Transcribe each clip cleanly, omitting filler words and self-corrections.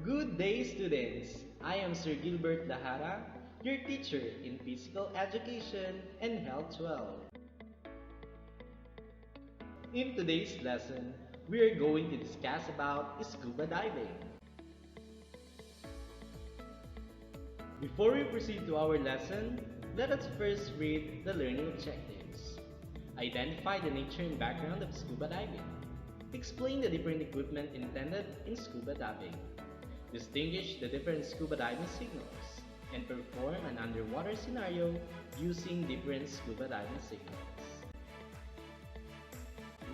Good day, students! I am Sir Gilbert Lahara, your teacher in Physical Education and Health 12. In today's lesson, we are going to discuss about scuba diving. Before we proceed to our lesson, let us first read the learning objectives. Identify the nature and background of scuba diving. Explain the different equipment intended in scuba diving. Distinguish the different scuba diving signals, and perform an underwater scenario using different scuba diving signals.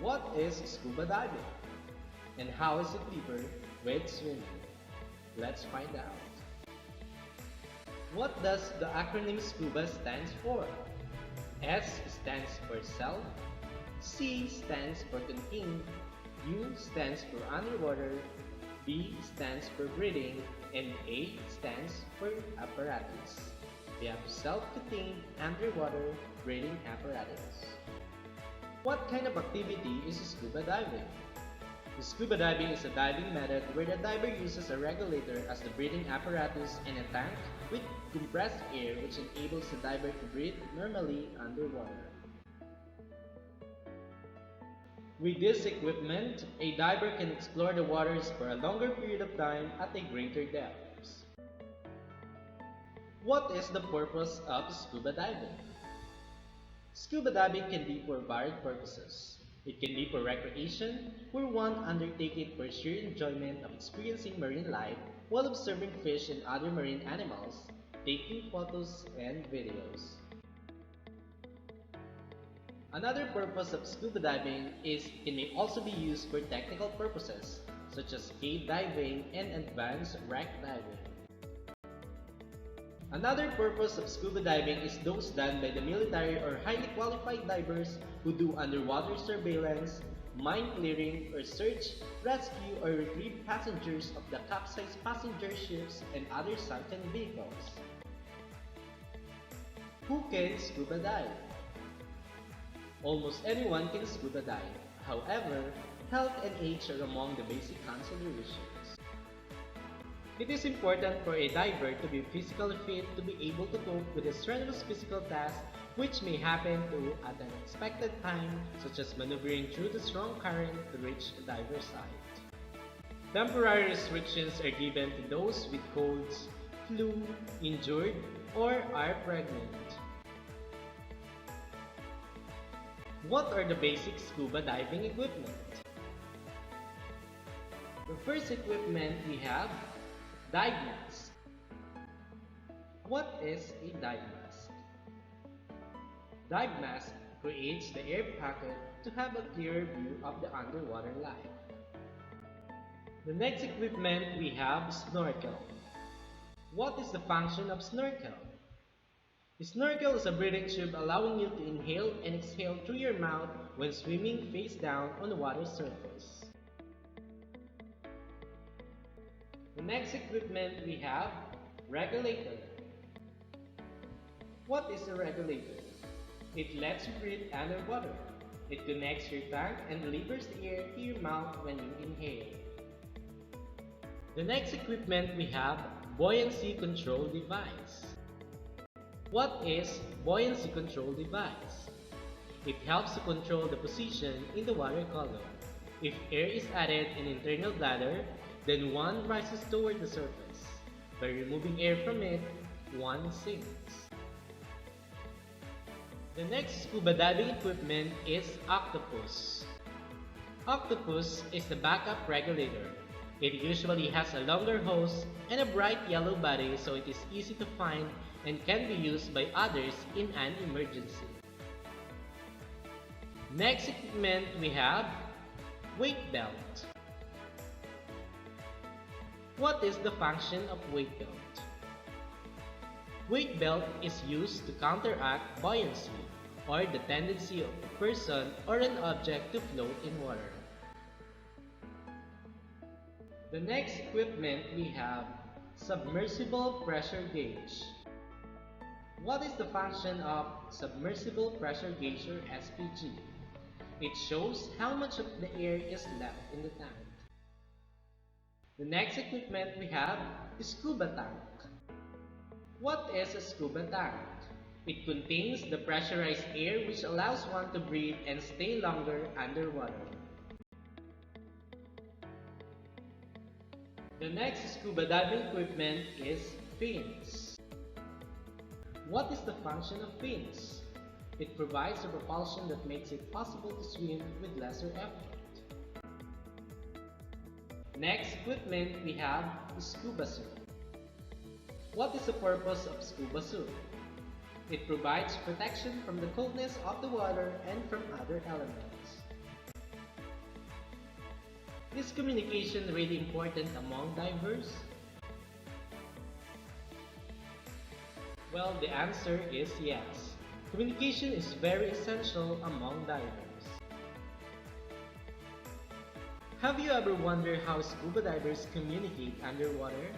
What is scuba diving? And how is it differ with swimming? Let's find out. What does the acronym SCUBA stands for? S stands for self, C stands for contain, U stands for underwater, B stands for breathing, and A stands for apparatus. We have self-contained underwater breathing apparatus. What kind of activity is scuba diving? The scuba diving is a diving method where the diver uses a regulator as the breathing apparatus and a tank with compressed air which enables the diver to breathe normally underwater. With this equipment, a diver can explore the waters for a longer period of time at a greater depths. What is the purpose of scuba diving? Scuba diving can be for varied purposes. It can be for recreation, where one undertakes it for sheer enjoyment of experiencing marine life while observing fish and other marine animals, taking photos and videos. Another purpose of scuba diving is it may also be used for technical purposes, such as cave diving and advanced wreck diving. Another purpose of scuba diving is those done by the military or highly qualified divers who do underwater surveillance, mine clearing, or search, rescue, or retrieve passengers of the capsized passenger ships and other sunken vehicles. Who can scuba dive? Almost anyone can scuba dive. However, health and age are among the basic considerations. It is important for a diver to be physically fit to be able to cope with the strenuous physical tasks which may happen to at an expected time, such as maneuvering through the strong current to reach the diver's side. Temporary restrictions are given to those with colds, flu, injured, or are pregnant. What are the basic scuba diving equipment? The first equipment we have dive mask. What is a dive mask? Dive mask creates the air pocket to have a clearer view of the underwater life. The next equipment we have snorkel. What is the function of snorkel? A snorkel is a breathing tube allowing you to inhale and exhale through your mouth when swimming face down on the water surface. The next equipment we have regulator. What is a regulator? It lets you breathe underwater. It connects your tank and delivers the air to your mouth when you inhale. The next equipment we have buoyancy control device. What is buoyancy control device? It helps to control the position in the water column. If air is added in internal bladder, then one rises toward the surface. By removing air from it, one sinks. The next scuba diving equipment is octopus. Octopus is the backup regulator. It usually has a longer hose and a bright yellow body, so it is easy to find and can be used by others in an emergency. Next equipment we have weight belt. What is the function of weight belt? Weight belt is used to counteract buoyancy, or the tendency of a person or an object to float in water. The next equipment we have submersible pressure gauge. What is the function of submersible pressure gauge or SPG? It shows how much of the air is left in the tank. The next equipment we have is scuba tank. What is a scuba tank? It contains the pressurized air which allows one to breathe and stay longer underwater. The next scuba diving equipment is fins. What is the function of fins? It provides a propulsion that makes it possible to swim with lesser effort. Next equipment we have is scuba suit. What is the purpose of scuba suit? It provides protection from the coldness of the water and from other elements. Is communication really important among divers? Well, the answer is yes. Communication is very essential among divers. Have you ever wondered how scuba divers communicate underwater?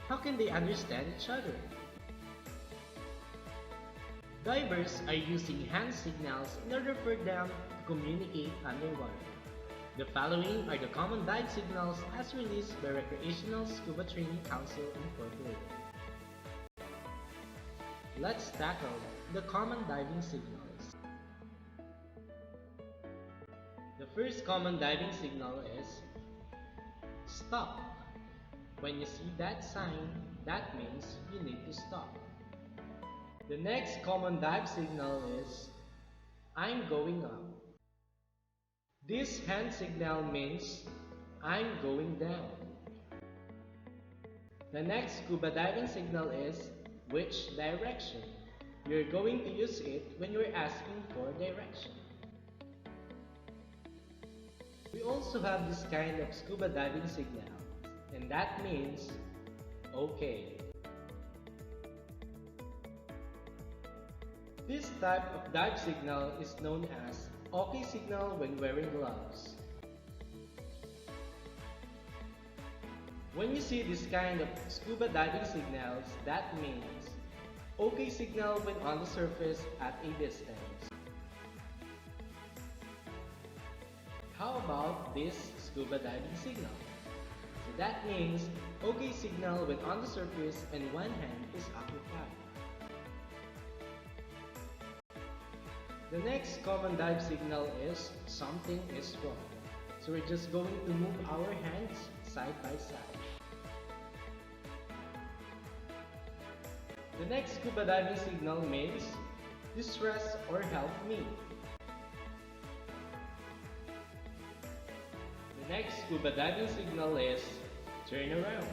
How can they understand each other? Divers are using hand signals in order for them to communicate underwater. The following are the common dive signals as released by Recreational Scuba Training Council Incorporated. Let's tackle the common diving signals. The first common diving signal is stop. When you see that sign, that means you need to stop. The next common dive signal is I'm going up. This hand signal means I'm going down. The next scuba diving signal is which direction. You're going to use it when you're asking for direction. We also have this kind of scuba diving signal, and that means okay. This type of dive signal is known as OK signal when wearing gloves. When you see this kind of scuba diving signals, that means OK signal when on the surface at a distance. How about this scuba diving signal? So that means OK signal when on the surface and one hand is occupied. The next common dive signal is something is wrong. So we're just going to move our hands side by side. The next scuba diving signal means distress or help me. The next scuba diving signal is turn around.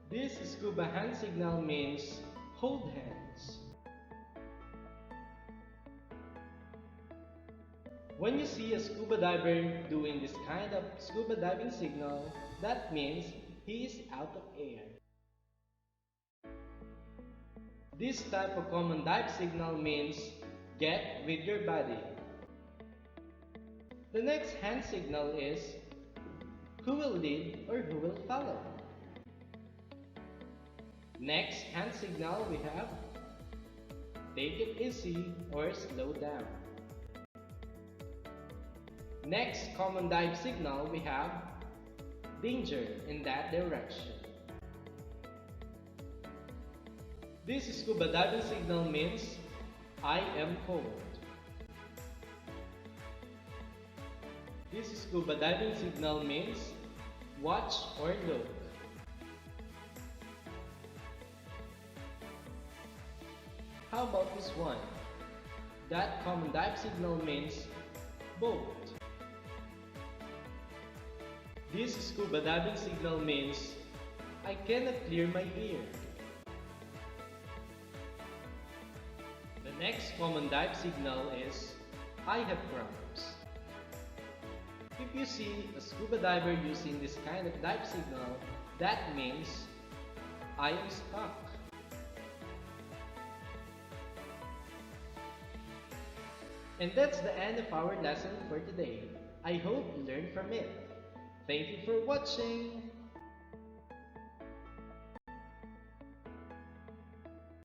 This scuba hand signal means hold hands. When you see a scuba diver doing this kind of scuba diving signal, that means he is out of air. This type of common dive signal means get with your body. The next hand signal is who will lead or who will follow. Next hand signal we have take it easy or slow down. Next common dive signal we have danger in that direction. This scuba diving signal means I am cold. This scuba diving signal means watch or look. How about this one? That common dive signal means boat. This scuba diving signal means I cannot clear my ear. The next common dive signal is I have cramps. If you see a scuba diver using this kind of dive signal, that means I am stuck. And that's the end of our lesson for today. I hope you learned from it. Thank you for watching.